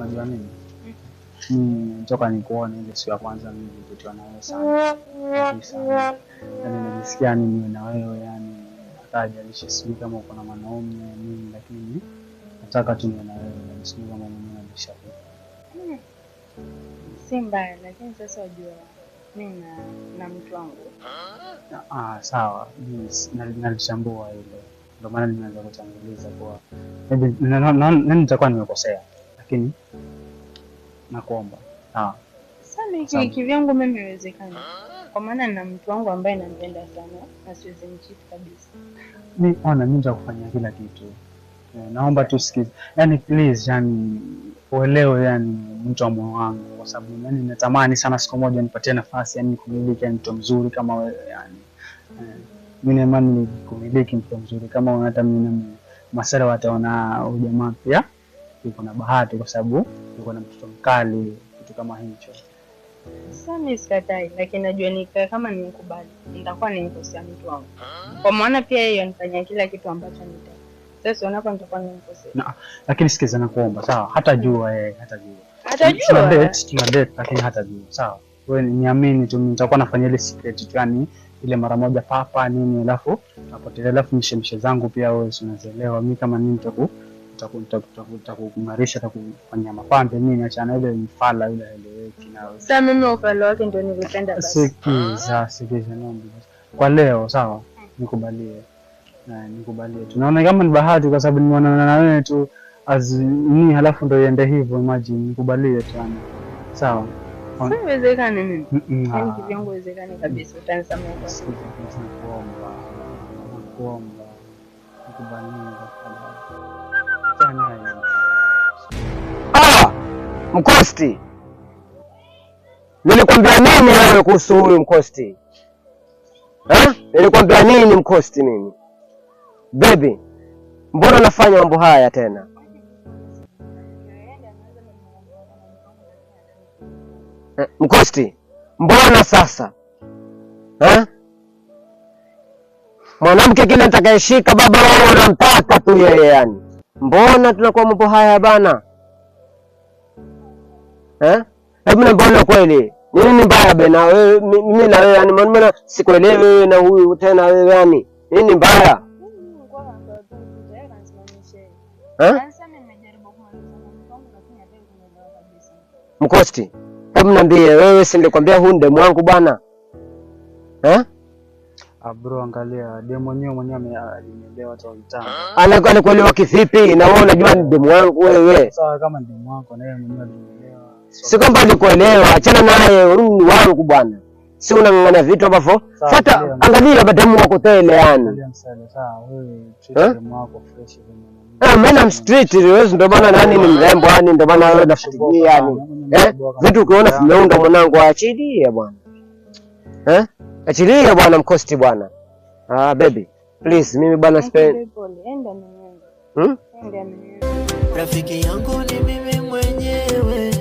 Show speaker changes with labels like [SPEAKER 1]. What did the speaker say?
[SPEAKER 1] unajua nini? Toka nikuone ile siku ya kwanza mimi nilivutiwa na wewe sana. Kabisa. Yaani nilisikia niwe na wewe yani hatajalishi sijui kama uko na mwanaume nini lakini nataka tu niwe na wewe na sijui kama mwenyewe unanishapenda.
[SPEAKER 2] Si mbaya lakini sasa unajua mimi na mtu wangu.
[SPEAKER 1] Sawa. Mimi nalishambua hilo. Ndio maana nimeanza kutanguliza kwa maybe nitakuwa nimekosea lakini nakuomba.
[SPEAKER 2] Sasa mimi kivyangu mimi haiwezekani. Kwa maana nina mtu wangu ambaye nampenda sana na siwezi mcheat kabisa.
[SPEAKER 1] Mimi nitakufanyia kila kitu. Naomba tu sikiza. Yaani please yani uelewe yani mtu wa moyo wangu kwa sababu yani natamani sana siku moja nipatie nafasi yani kumiliki mtu mzuri kama wewe yani. Mimi naamini kumiliki mtu mzuri kama wewe hata mimi masara wataona ujamaa pia yuko na bahati kwa sababu yuko na mtoto mkali kitu kama hicho.
[SPEAKER 2] Sasa mimi sikatai lakini najua kama nikubali nitakuwa nimekosea mtu wangu. Kwa maana pia yeye anifanyia kila kitu ambacho nitaka. Sasa unapo nitakuwa nimekosea.
[SPEAKER 1] Lakini sikiza nakuomba sawa hatajua yeye hatajua.
[SPEAKER 2] Hatajua.
[SPEAKER 1] Tuna date lakini hatajua sawa. Wewe niamini tu nitakuwa nafanya ile secret tu yani ile mara moja papa nini alafu napotelea alafu mshemshe zangu pia wewe unazielewa mimi kama nini nitakukungarisha takufanyia mapambe nini achana ile mfala yule eleweki nawe.
[SPEAKER 2] Sasa mimi ufalo wake ndio nilipenda basi.
[SPEAKER 1] Sikiza naomba. Kwa leo sawa nikubalie. Nikubalie. Tunaona kama ni bahati kwa sababu nimeonana na wewe tu ni halafu ndio iende hivyo imagine nikubalie tu yani. Sawa.
[SPEAKER 2] Siwezekani mimi. Yaani kivyangu haiwezekani kabisa utanisamehe kwa sisi.
[SPEAKER 1] Nakuomba. Nikubalie.
[SPEAKER 3] Mkosti. Nilikwambia nini wewe kuhusu huyu Mkosti? Nilikwambia nini Mkosti mimi? Baby, mbona unafanya mambo haya tena? Mkosti, mbona sasa? Mwanamke kile atakayeshika baba wao unamtaka tu yeye yani. Mbona tunakuwa mambo haya bana? Hebu niambie kweli. Nini mbaya bena wewe mimi na wewe yani mbona sikuelewi wewe na huyu tena wewe yani? Nini mbaya? Mkosti, hebu niambie wewe si nilikwambia huyu ndiye mwangu bwana?
[SPEAKER 1] Bro angalia demo mwenyewe alinielewa tu mtaani.
[SPEAKER 3] Anakuelewa kivipi na wewe unajua ni demo wangu wewe?
[SPEAKER 1] Sawa kama demo wako na yeye mwenyewe alinielewa.
[SPEAKER 3] Si kwamba nikuelewa, achana naye ni wangu bwana. Si unang'ang'ana vitu ambavyo hata angalia demo wako tele yani.
[SPEAKER 1] Sawa wewe treat demo wako fresh hivi.
[SPEAKER 3] Mimi na street wewe ndio maana nani ni mrembo yani ndio maana wewe unafikiria yani. Vitu ukiona vimeunda mwanangu achilie bwana. Achilia bwana Mkosti bwana. Baby, please mimi bwana spend.
[SPEAKER 2] Enda mwenyewe.
[SPEAKER 4] Rafiki yangu ni mimi mwenyewe.